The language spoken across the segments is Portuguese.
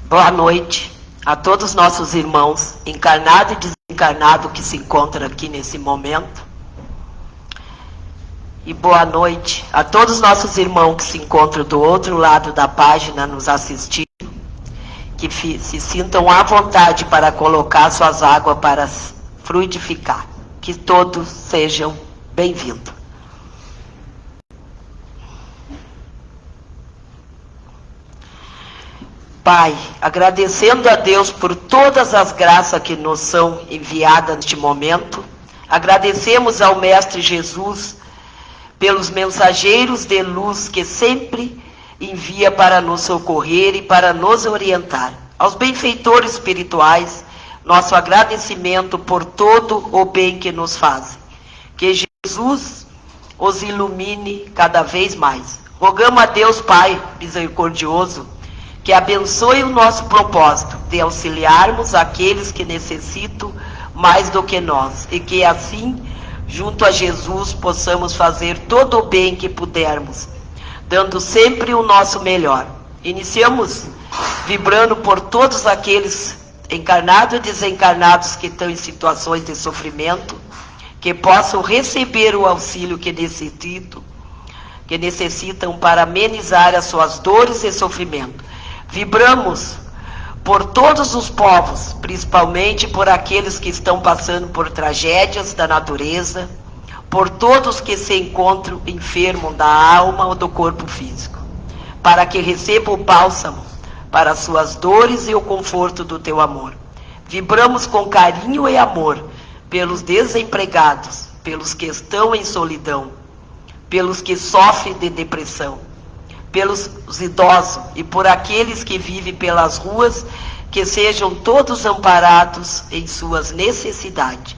Boa noite a todos os nossos irmãos, encarnado e desencarnado, que se encontram aqui nesse momento. E boa noite a todos os nossos irmãos que se encontram do outro lado da página nos assistindo, que se sintam à vontade para colocar suas águas para fluidificar. Que todos sejam bem-vindos. Pai, agradecendo a Deus por todas as graças que nos são enviadas neste momento, agradecemos ao Mestre Jesus pelos mensageiros de luz que sempre envia para nos socorrer e para nos orientar. Aos benfeitores espirituais, nosso agradecimento por todo o bem que nos fazem. Que Jesus os ilumine cada vez mais. Rogamos a Deus Pai misericordioso que abençoe o nosso propósito de auxiliarmos aqueles que necessitam mais do que nós, e que assim, junto a Jesus, possamos fazer todo o bem que pudermos, dando sempre o nosso melhor. Iniciamos vibrando por todos aqueles encarnados e desencarnados que estão em situações de sofrimento, que possam receber o auxílio que necessitam para amenizar as suas dores e sofrimento. Vibramos por todos os povos, principalmente por aqueles que estão passando por tragédias da natureza, por todos que se encontram enfermos da alma ou do corpo físico, para que recebam o bálsamo para as suas dores e o conforto do teu amor. Vibramos com carinho e amor pelos desempregados, pelos que estão em solidão, pelos que sofrem de depressão, pelos idosos e por aqueles que vivem pelas ruas, que sejam todos amparados em suas necessidades.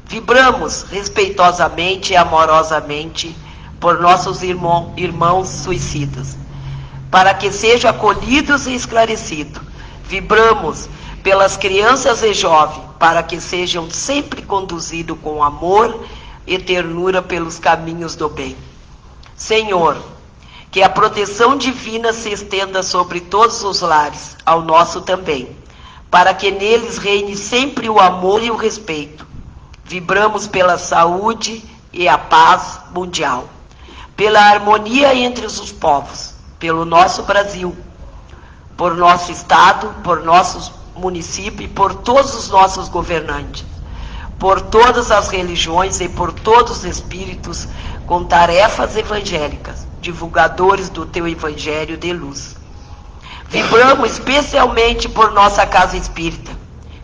Vibramos respeitosamente e amorosamente por nossos irmãos suicidas, para que sejam acolhidos e esclarecidos. Vibramos pelas crianças e jovens, para que sejam sempre conduzidos com amor e ternura pelos caminhos do bem. Senhor, que a proteção divina se estenda sobre todos os lares, ao nosso também, para que neles reine sempre o amor e o respeito. Vibramos pela saúde e a paz mundial, pela harmonia entre os povos, pelo nosso Brasil, por nosso Estado, por nossos municípios e por todos os nossos governantes, por todas as religiões e por todos os espíritos com tarefas evangélicas, divulgadores do teu evangelho de luz. Vibramos especialmente por nossa casa espírita,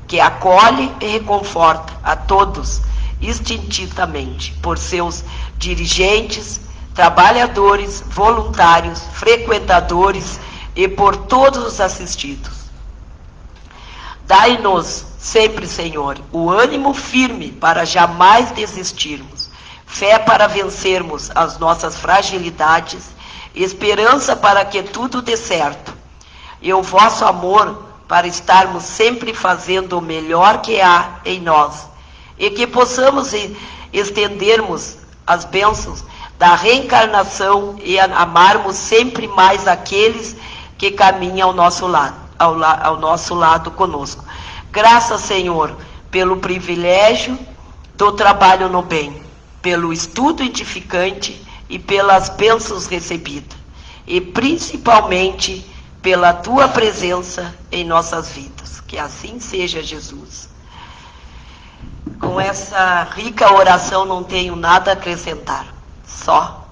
que acolhe e reconforta a todos instintivamente, por seus dirigentes, trabalhadores, voluntários, frequentadores e por todos os assistidos. Dai-nos sempre, Senhor, o ânimo firme para jamais desistirmos, fé para vencermos as nossas fragilidades, esperança para que tudo dê certo, e o vosso amor para estarmos sempre fazendo o melhor que há em nós, e que possamos estendermos as bênçãos da reencarnação e amarmos sempre mais aqueles que caminham ao nosso lado conosco. Graças, Senhor, pelo privilégio do trabalho no bem, pelo estudo edificante e pelas bênçãos recebidas, e principalmente pela tua presença em nossas vidas. Que assim seja, Jesus. Com essa rica oração não tenho nada a acrescentar, só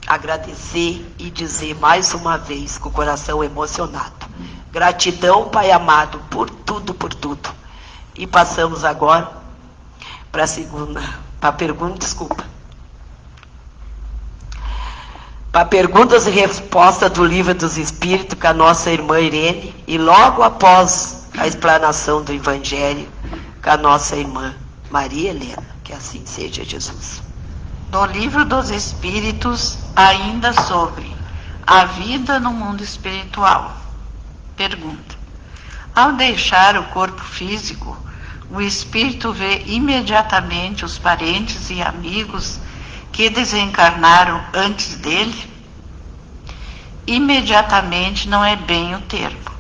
agradecer e dizer mais uma vez com o coração emocionado: gratidão, Pai amado, por tudo, por tudo. E passamos agora para a segunda, para a pergunta, desculpa. Para perguntas e respostas do Livro dos Espíritos com a nossa irmã Irene, e logo após a explanação do Evangelho com a nossa irmã Maria Helena. Que assim seja, Jesus. Do Livro dos Espíritos, ainda sobre a vida no mundo espiritual. Pergunta: ao deixar o corpo físico, o espírito vê imediatamente os parentes e amigos que desencarnaram antes dele? Imediatamente não é bem o termo.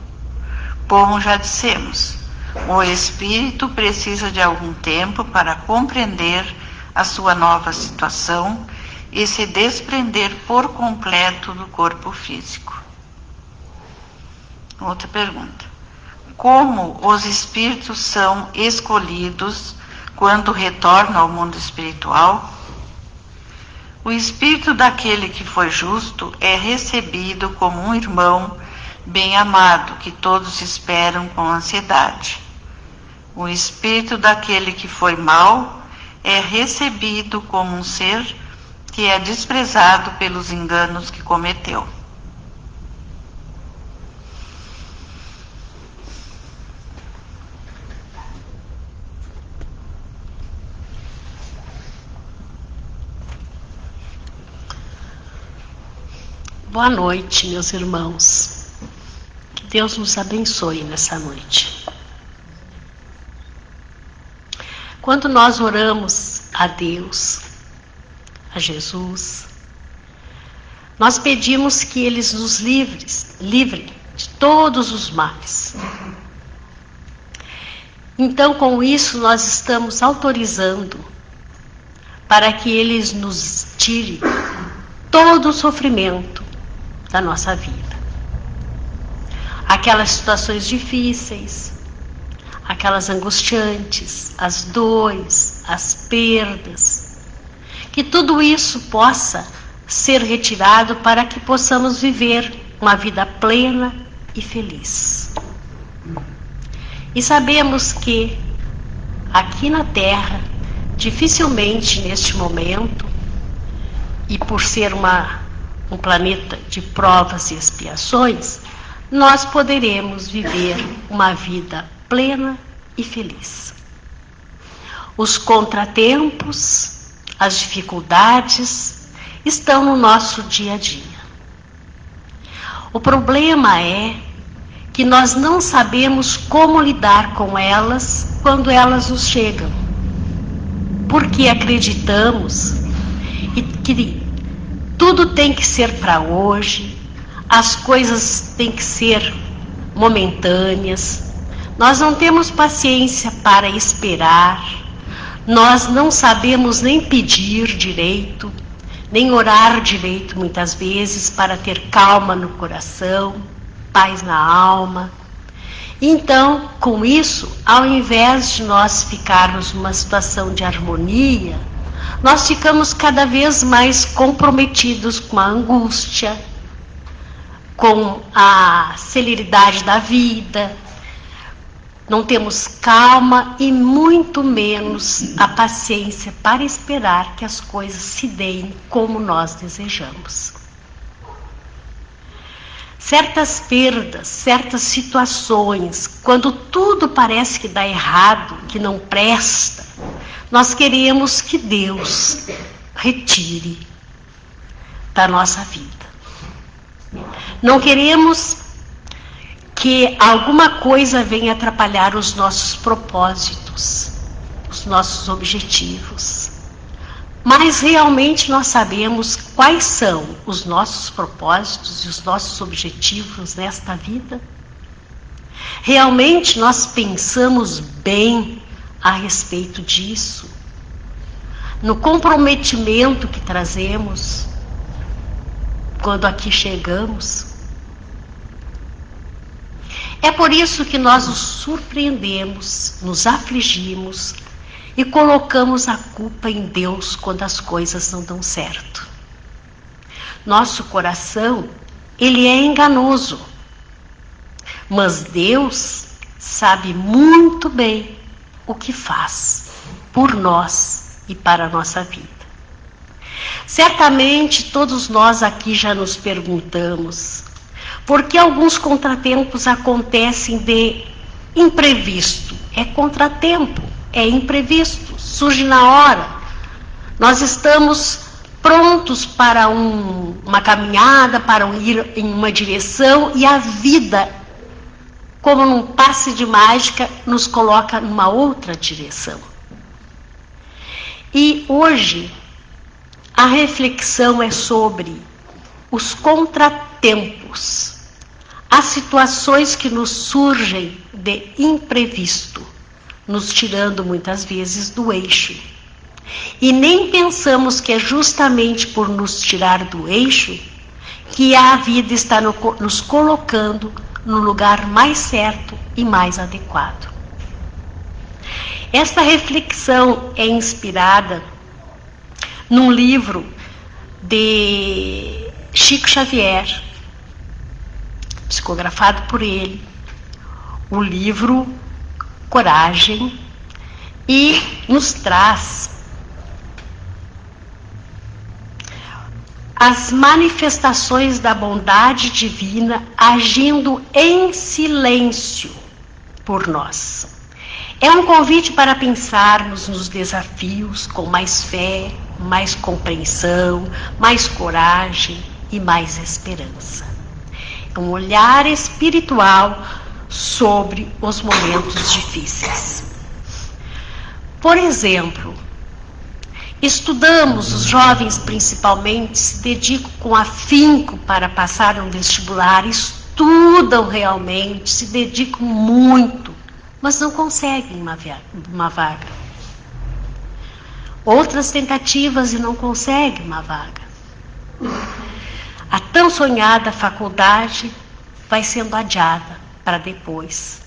Como já dissemos, o espírito precisa de algum tempo para compreender a sua nova situação e se desprender por completo do corpo físico. Outra pergunta. Como os espíritos são escolhidos quando retornam ao mundo espiritual? O espírito daquele que foi justo é recebido como um irmão bem-amado, que todos esperam com ansiedade. O espírito daquele que foi mau é recebido como um ser que é desprezado pelos enganos que cometeu. Boa noite, meus irmãos. Que Deus nos abençoe nessa noite. Quando nós oramos a Deus, a Jesus, nós pedimos que Ele nos livre de todos os males. Então, com isso, nós estamos autorizando para que Ele nos tire todo o sofrimento da nossa vida. Aquelas situações difíceis, aquelas angustiantes, as dores, as perdas, que tudo isso possa ser retirado para que possamos viver uma vida plena e feliz. E sabemos que aqui na Terra, dificilmente neste momento, e por ser um planeta de provas e expiações, nós poderemos viver uma vida plena e feliz. Os contratempos, as dificuldades estão no nosso dia a dia. O problema é que nós não sabemos como lidar com elas quando elas nos chegam, porque acreditamos que tudo tem que ser para hoje, as coisas têm que ser momentâneas, nós não temos paciência para esperar, nós não sabemos nem pedir direito, nem orar direito muitas vezes para ter calma no coração, paz na alma. Então, com isso, ao invés de nós ficarmos numa situação de harmonia, nós ficamos cada vez mais comprometidos com a angústia, com a celeridade da vida, não temos calma e muito menos a paciência para esperar que as coisas se deem como nós desejamos. Certas perdas, certas situações, quando tudo parece que dá errado, que não presta, nós queremos que Deus retire da nossa vida. Não queremos que alguma coisa venha atrapalhar os nossos propósitos, os nossos objetivos. Mas realmente nós sabemos quais são os nossos propósitos e os nossos objetivos nesta vida? Realmente nós pensamos bem a respeito disso? No comprometimento que trazemos quando aqui chegamos? É por isso que nós nos surpreendemos, nos afligimos e colocamos a culpa em Deus quando as coisas não dão certo. Nosso coração, ele é enganoso, mas Deus sabe muito bem o que faz por nós e para a nossa vida. Certamente todos nós aqui já nos perguntamos por que alguns contratempos acontecem de imprevisto. É contratempo, é imprevisto, surge na hora. Nós estamos prontos para uma caminhada, para ir em uma direção, e a vida como num passe de mágica, nos coloca numa outra direção. E hoje, a reflexão é sobre os contratempos, as situações que nos surgem de imprevisto, nos tirando muitas vezes do eixo. E nem pensamos que é justamente por nos tirar do eixo que a vida está nos colocando no lugar mais certo e mais adequado. Esta reflexão é inspirada num livro de Chico Xavier, psicografado por ele, o livro Coragem, e nos traz as manifestações da bondade divina agindo em silêncio por nós. É um convite para pensarmos nos desafios com mais fé, mais compreensão, mais coragem e mais esperança. É um olhar espiritual sobre os momentos difíceis. Por exemplo, estudamos, os jovens principalmente, se dedicam com afinco para passar um vestibular, estudam realmente, se dedicam muito, mas não conseguem uma vaga. Outras tentativas e não conseguem uma vaga. A tão sonhada faculdade vai sendo adiada para depois.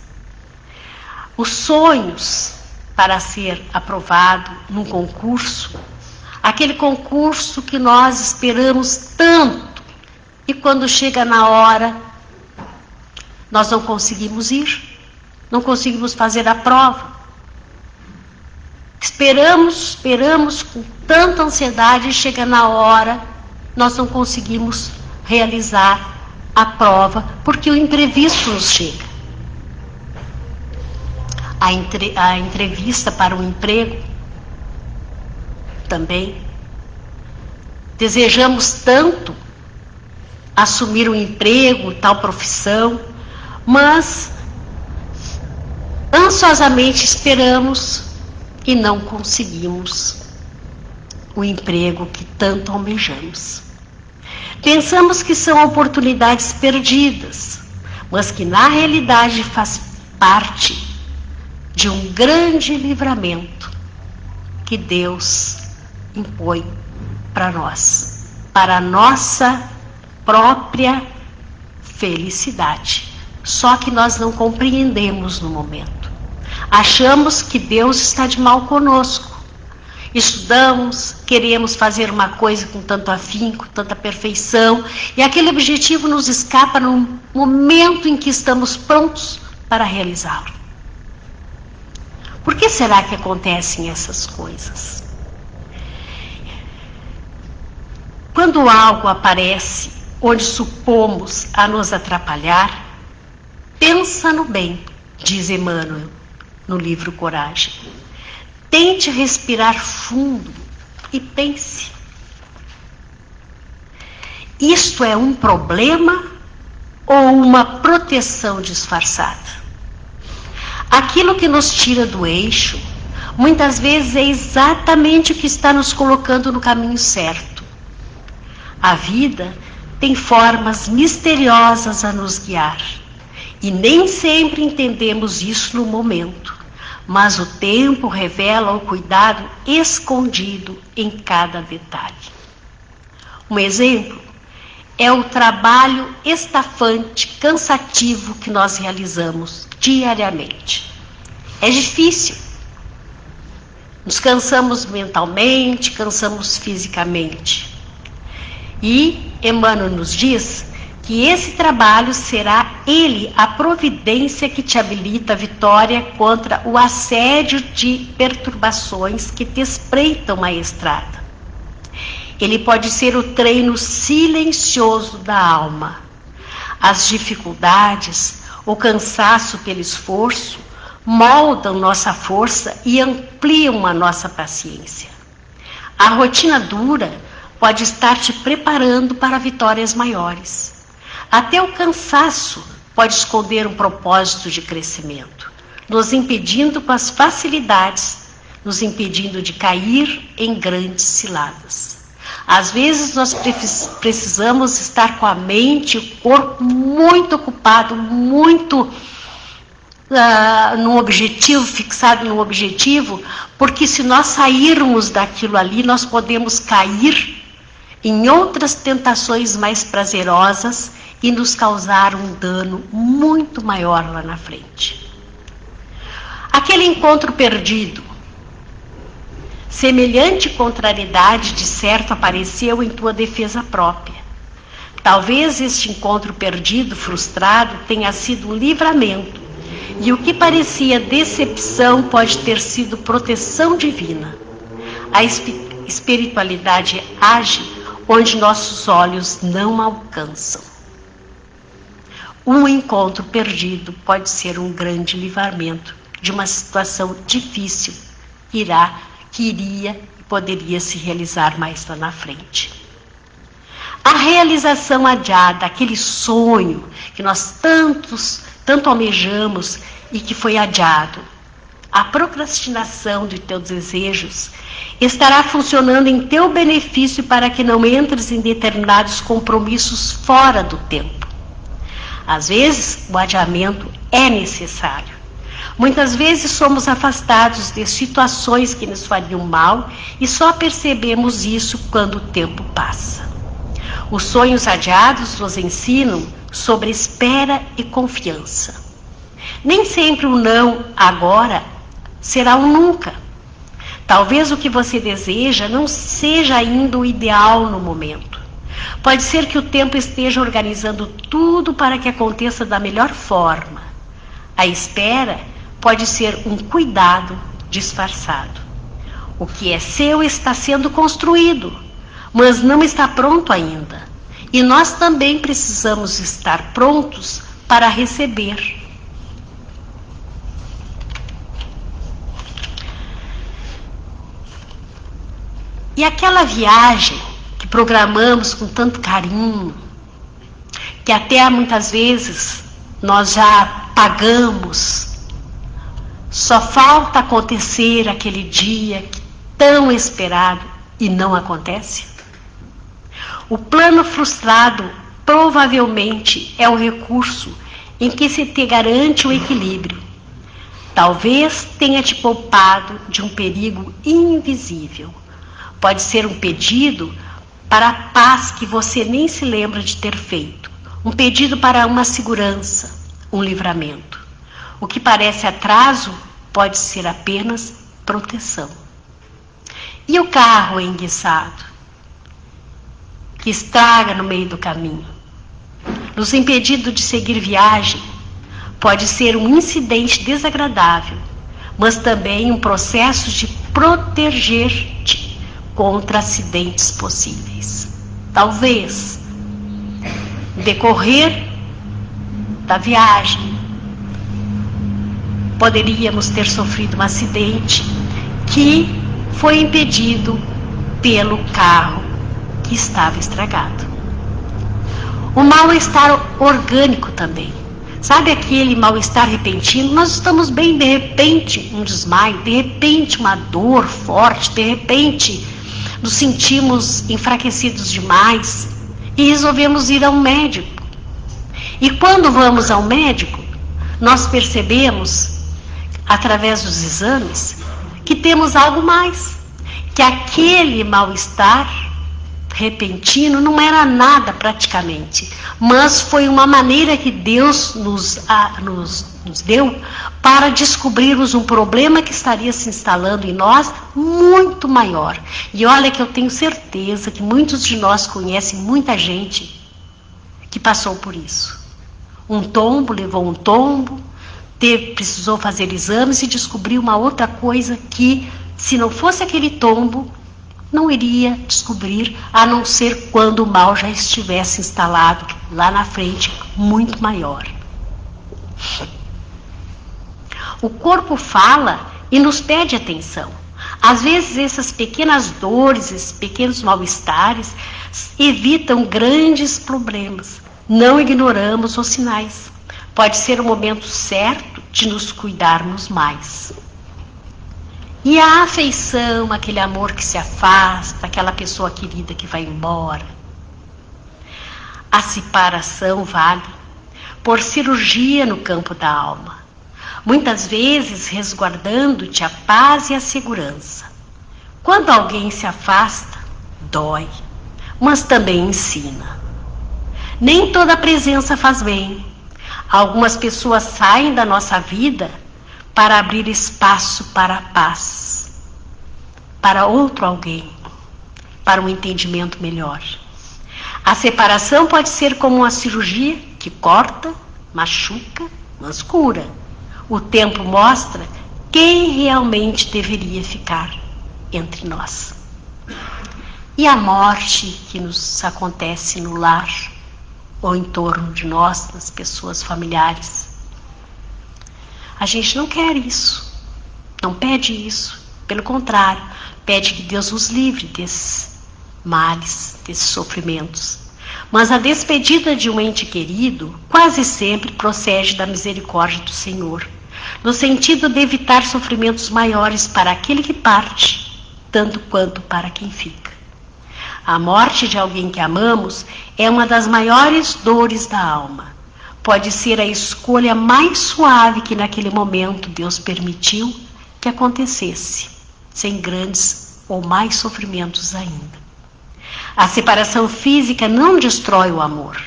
Os sonhos para ser aprovado num concurso, aquele concurso que nós esperamos tanto, e quando chega na hora, nós não conseguimos ir, não conseguimos fazer a prova. Esperamos com tanta ansiedade, e chega na hora, nós não conseguimos realizar a prova, porque o imprevisto nos chega. A entrevista para um emprego também. Desejamos tanto assumir um emprego, tal profissão, mas ansiosamente esperamos e não conseguimos o emprego que tanto almejamos. Pensamos que são oportunidades perdidas, mas que na realidade faz parte de um grande livramento que Deus impõe para nós, para a nossa própria felicidade. Só que nós não compreendemos no momento. Achamos que Deus está de mal conosco. Estudamos, queremos fazer uma coisa com tanto afinco, tanta perfeição, e aquele objetivo nos escapa no momento em que estamos prontos para realizá-lo. Por que será que acontecem essas coisas? Quando algo aparece onde supomos a nos atrapalhar, pensa no bem, diz Emmanuel no livro Coragem. Tente respirar fundo e pense. Isto é um problema ou uma proteção disfarçada? Aquilo que nos tira do eixo, muitas vezes é exatamente o que está nos colocando no caminho certo. A vida tem formas misteriosas a nos guiar, e nem sempre entendemos isso no momento, mas o tempo revela o cuidado escondido em cada detalhe. Um exemplo é o trabalho estafante, cansativo que nós realizamos diariamente. É difícil. Nos cansamos mentalmente, cansamos fisicamente. E Emmanuel nos diz que esse trabalho será ele a providência que te habilita a vitória contra o assédio de perturbações que te espreitam a estrada. Ele pode ser o treino silencioso da alma. As dificuldades, o cansaço pelo esforço, moldam nossa força e ampliam a nossa paciência. A rotina dura pode estar te preparando para vitórias maiores. Até o cansaço pode esconder um propósito de crescimento, nos impedindo com as facilidades, nos impedindo de cair em grandes ciladas. Às vezes nós precisamos estar com a mente e o corpo muito ocupado, muito num objetivo, fixado num objetivo, porque se nós sairmos daquilo ali, nós podemos cair em outras tentações mais prazerosas e nos causar um dano muito maior lá na frente. Aquele encontro perdido, semelhante contrariedade de certo apareceu em tua defesa própria. Talvez este encontro perdido, frustrado, tenha sido um livramento, e o que parecia decepção pode ter sido proteção divina. A espiritualidade age onde nossos olhos não alcançam. Um encontro perdido pode ser um grande livramento de uma situação difícil que iria e poderia se realizar mais lá na frente. A realização adiada, aquele sonho que nós tanto almejamos e que foi adiado, a procrastinação de teus desejos estará funcionando em teu benefício para que não entres em determinados compromissos fora do tempo. Às vezes, o adiamento é necessário. Muitas vezes somos afastados de situações que nos fariam mal e só percebemos isso quando o tempo passa. Os sonhos adiados nos ensinam sobre espera e confiança. Nem sempre o não agora será um nunca. Talvez o que você deseja não seja ainda o ideal no momento. Pode ser que o tempo esteja organizando tudo para que aconteça da melhor forma. A espera pode ser um cuidado disfarçado. O que é seu está sendo construído, mas não está pronto ainda. E nós também precisamos estar prontos para receber. E aquela viagem que programamos com tanto carinho, que até muitas vezes nós já pagamos, só falta acontecer aquele dia tão esperado e não acontece? O plano frustrado provavelmente é um recurso em que se te garante o equilíbrio. Talvez tenha te poupado de um perigo invisível. Pode ser um pedido para a paz que você nem se lembra de ter feito. Um pedido para uma segurança, um livramento. O que parece atraso pode ser apenas proteção. E o carro enguiçado, que estraga no meio do caminho, nos impedindo de seguir viagem, pode ser um incidente desagradável, mas também um processo de proteger-te contra acidentes possíveis. Talvez, no decorrer da viagem, poderíamos ter sofrido um acidente que foi impedido pelo carro que estava estragado. O mal-estar orgânico também. Sabe aquele mal-estar repentino? Nós estamos bem, de repente um desmaio, de repente uma dor forte, de repente nos sentimos enfraquecidos demais e resolvemos ir ao médico. E quando vamos ao médico, nós percebemos, através dos exames, que temos algo mais, que aquele mal-estar repentino não era nada praticamente, mas foi uma maneira que Deus nos deu para descobrirmos um problema que estaria se instalando em nós muito maior. E olha que eu tenho certeza que muitos de nós conhecem muita gente que passou por isso. Um tombo, levou um tombo, precisou fazer exames e descobriu uma outra coisa que, se não fosse aquele tombo, não iria descobrir, a não ser quando o mal já estivesse instalado lá na frente, muito maior. O corpo fala e nos pede atenção. Às vezes essas pequenas dores, esses pequenos mal-estares evitam grandes problemas. Não ignoramos os sinais. pode ser o momento certo de nos cuidarmos mais. E a afeição, aquele amor que se afasta, aquela pessoa querida que vai embora. A separação vale por cirurgia no campo da alma, muitas vezes resguardando-te a paz e a segurança. Quando alguém se afasta, dói, mas também ensina. Nem toda presença faz bem. Algumas pessoas saem da nossa vida para abrir espaço para a paz, para outro alguém, para um entendimento melhor. A separação pode ser como uma cirurgia que corta, machuca, mas cura. O tempo mostra quem realmente deveria ficar entre nós. E a morte que nos acontece no lar, ou em torno de nós, das pessoas familiares. A gente não quer isso, não pede isso. Pelo contrário, pede que Deus nos livre desses males, desses sofrimentos. Mas a despedida de um ente querido quase sempre procede da misericórdia do Senhor, no sentido de evitar sofrimentos maiores para aquele que parte, tanto quanto para quem fica. A morte de alguém que amamos é uma das maiores dores da alma. Pode ser a escolha mais suave que naquele momento Deus permitiu que acontecesse, sem grandes ou mais sofrimentos ainda. A separação física não destrói o amor.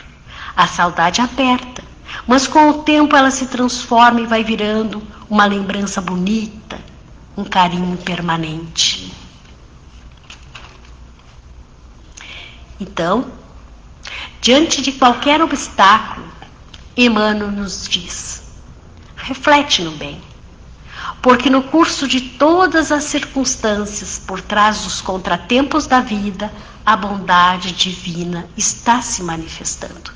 A saudade aperta, mas com o tempo ela se transforma e vai virando uma lembrança bonita, um carinho permanente. Então, diante de qualquer obstáculo, Emmanuel nos diz: reflete no bem, porque no curso de todas as circunstâncias, por trás dos contratempos da vida, a bondade divina está se manifestando.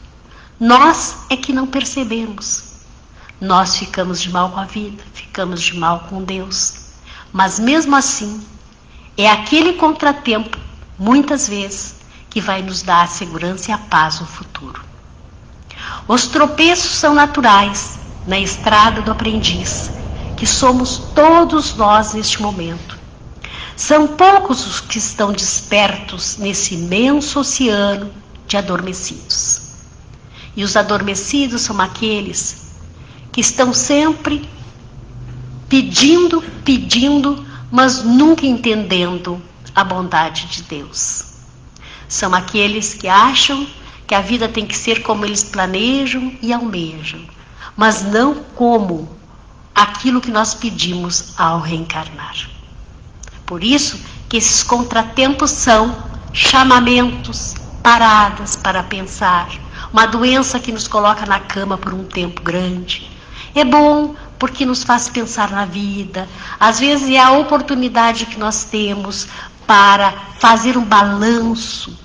Nós é que não percebemos. Nós ficamos de mal com a vida, ficamos de mal com Deus. Mas mesmo assim, é aquele contratempo, muitas vezes, que vai nos dar a segurança e a paz no futuro. Os tropeços são naturais na estrada do aprendiz, que somos todos nós neste momento. São poucos os que estão despertos nesse imenso oceano de adormecidos. E os adormecidos são aqueles que estão sempre pedindo, mas nunca entendendo a bondade de Deus. São aqueles que acham que a vida tem que ser como eles planejam e almejam, mas não como aquilo que nós pedimos ao reencarnar. Por isso que esses contratempos são chamamentos, paradas para pensar, uma doença que nos coloca na cama por um tempo grande. É bom porque nos faz pensar na vida. Às vezes é a oportunidade que nós temos para fazer um balanço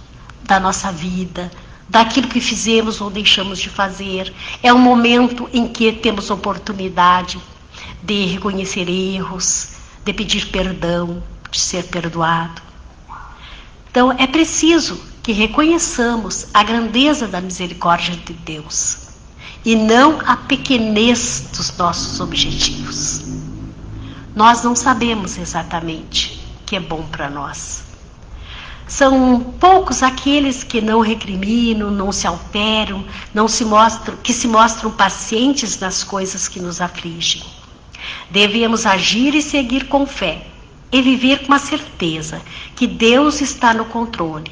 da nossa vida, daquilo que fizemos ou deixamos de fazer. É um momento em que temos oportunidade de reconhecer erros, de pedir perdão, de ser perdoado. Então é preciso que reconheçamos a grandeza da misericórdia de Deus e não a pequenez dos nossos objetivos. Nós não sabemos exatamente o que é bom para nós. São poucos aqueles que não recriminam, não se alteram, que se mostram pacientes nas coisas que nos afligem. Devemos agir e seguir com fé e viver com a certeza que Deus está no controle,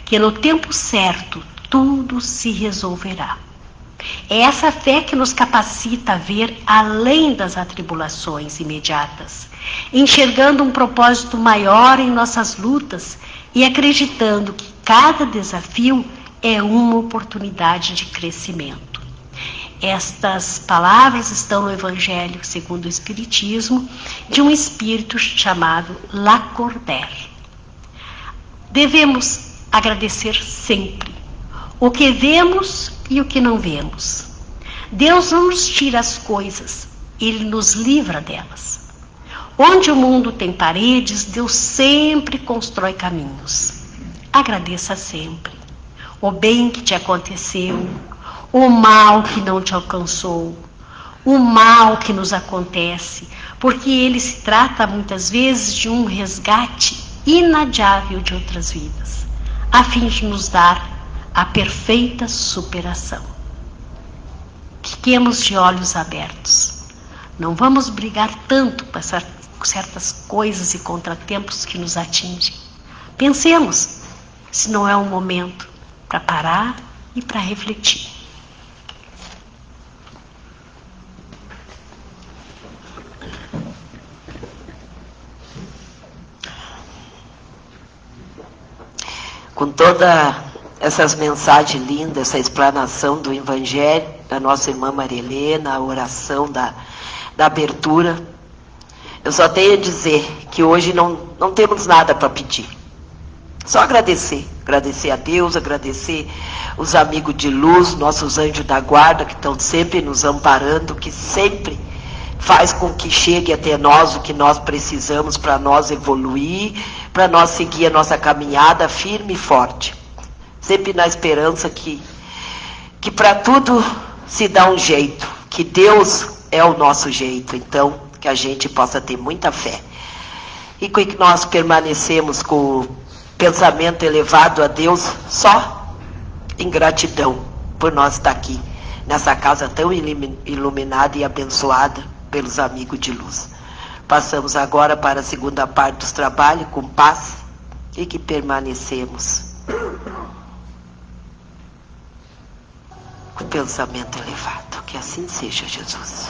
que no tempo certo tudo se resolverá. É essa fé que nos capacita a ver além das atribulações imediatas, enxergando um propósito maior em nossas lutas e acreditando que cada desafio é uma oportunidade de crescimento. Estas palavras estão no Evangelho segundo o Espiritismo, de um espírito chamado Lacordaire. Devemos agradecer sempre o que vemos e o que não vemos. Deus não nos tira as coisas, Ele nos livra delas. Onde o mundo tem paredes, Deus sempre constrói caminhos. Agradeça sempre o bem que te aconteceu, o mal que não te alcançou, o mal que nos acontece, porque ele se trata muitas vezes de um resgate inadiável de outras vidas, a fim de nos dar a perfeita superação. Fiquemos de olhos abertos. Não vamos brigar tanto com certas coisas e contratempos que nos atingem. Pensemos se não é um momento para parar e para refletir. Com todas essas mensagens lindas, essa explanação do Evangelho, da nossa irmã Maria Helena, a oração da abertura, eu só tenho a dizer que hoje não temos nada para pedir. Só agradecer a Deus, agradecer os amigos de luz, nossos anjos da guarda, que estão sempre nos amparando, que sempre faz com que chegue até nós o que nós precisamos para nós evoluir, para nós seguir a nossa caminhada firme e forte. Sempre na esperança que para tudo se dá um jeito, que Deus é o nosso jeito, então que a gente possa ter muita fé. E que nós permanecemos com o pensamento elevado a Deus só em gratidão por nós estar aqui, nessa casa tão iluminada e abençoada pelos amigos de luz. Passamos agora para a segunda parte dos trabalhos com paz e que permanecemos com o pensamento elevado. Que assim seja, Jesus.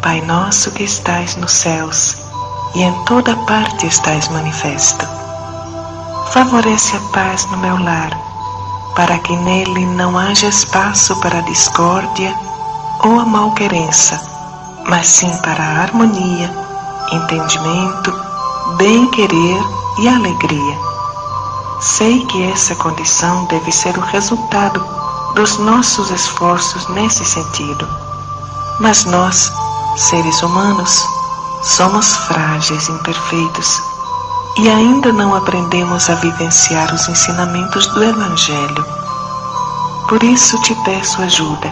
Pai nosso que estais nos céus, e em toda parte estais manifesto, favorece a paz no meu lar, para que nele não haja espaço para a discórdia ou a malquerença, mas sim para a harmonia, entendimento, bem-querer e alegria. Sei que essa condição deve ser o resultado dos nossos esforços nesse sentido, mas nós, seres humanos, somos frágeis e imperfeitos e ainda não aprendemos a vivenciar os ensinamentos do Evangelho. Por isso te peço ajuda,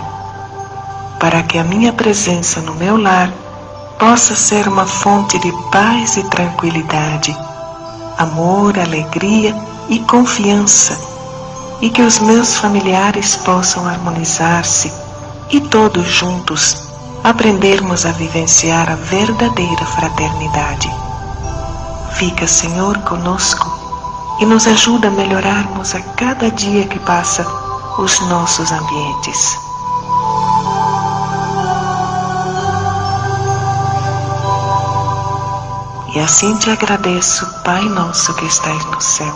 para que a minha presença no meu lar possa ser uma fonte de paz e tranquilidade, amor, alegria e confiança, e que os meus familiares possam harmonizar-se e todos juntos aprendermos a vivenciar a verdadeira fraternidade. Fica, Senhor, conosco e nos ajuda a melhorarmos a cada dia que passa os nossos ambientes. E assim te agradeço, Pai nosso que estais no céu,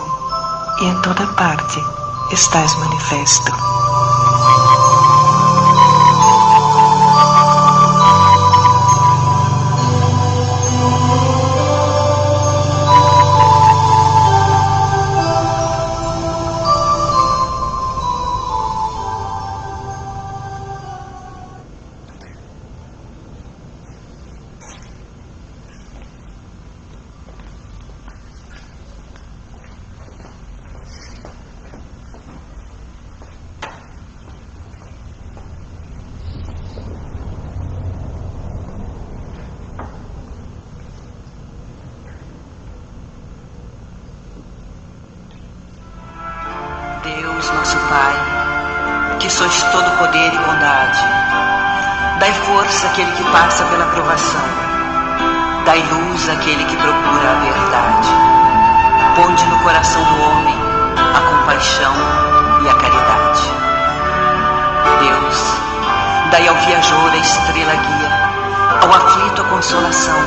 e em toda parte estás manifesto. Deus, nosso Pai, que sois todo poder e bondade, dai força àquele que passa pela provação, dai luz àquele que procura a verdade, ponde no coração do homem a compaixão e a caridade. Deus, dai ao viajor a estrela guia, ao aflito a consolação,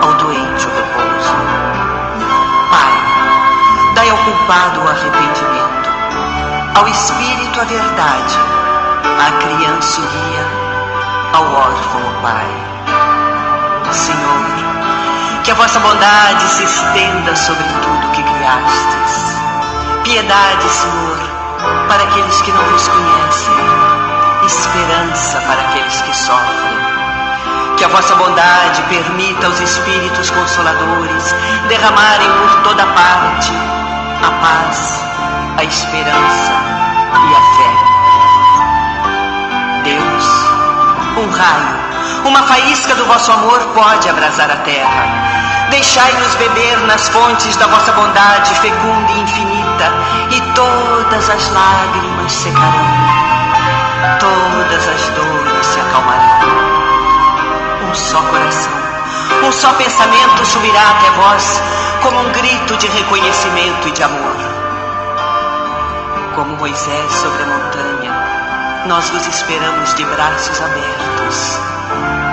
ao doente o repouso. Pai, dai ao culpado o arrependimento, ao espírito a verdade, à criança o guia, ao órfão o Pai. Senhor, que a vossa bondade se estenda sobre tudo que criastes. Piedade, Senhor, para aqueles que não vos conhecem, esperança para aqueles que sofrem. Que a vossa bondade permita aos Espíritos Consoladores derramarem por toda parte a paz, a esperança e a fé. Deus, um raio, uma faísca do vosso amor pode abrasar a terra. Deixai-nos beber nas fontes da vossa bondade fecunda e infinita, e todas as lágrimas secarão, todas as dores se acalmarão. Um só coração, um só pensamento subirá até vós, como um grito de reconhecimento e de amor. Como Moisés sobre a montanha, nós vos esperamos de braços abertos.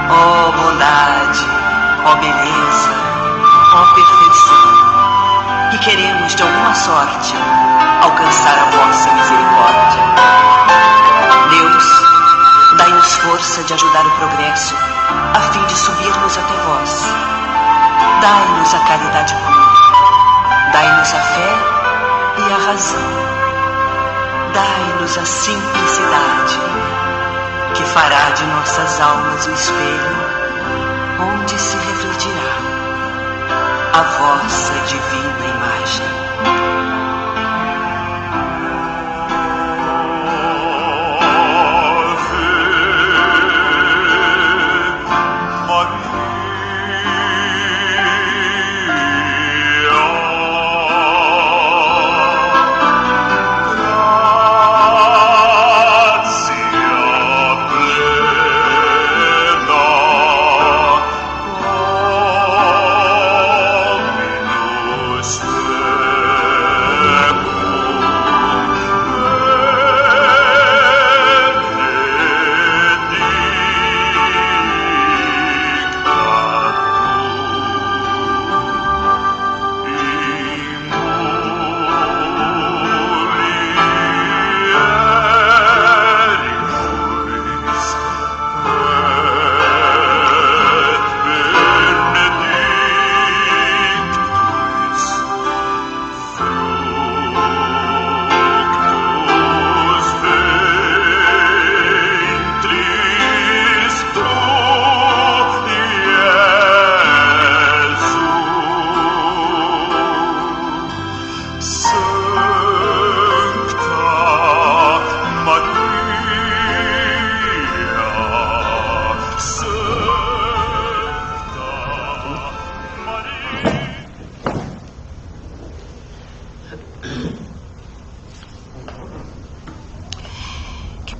Ó bondade, ó beleza, ó perfeição, e queremos de alguma sorte alcançar a vossa misericórdia. Deus, dai-nos força de ajudar o progresso, a fim de subirmos até vós. Dai-nos a caridade pura, dai-nos a fé e a razão. Dai-nos a simplicidade, que fará de nossas almas o espelho, onde se refletirá a vossa divina imagem.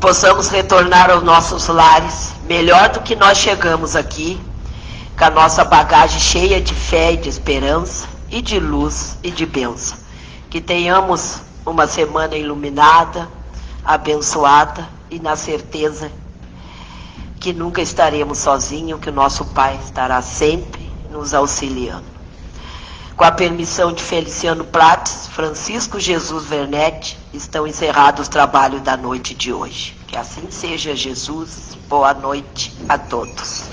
Possamos retornar aos nossos lares melhor do que nós chegamos aqui, com a nossa bagagem cheia de fé e de esperança, e de luz e de bênção. Que tenhamos uma semana iluminada, abençoada, e na certeza que nunca estaremos sozinhos, que o nosso Pai estará sempre nos auxiliando. Com a permissão de Feliciano Prates, Francisco Jesus Vernetti, estão encerrados os trabalhos da noite de hoje. Que assim seja, Jesus. Boa noite a todos.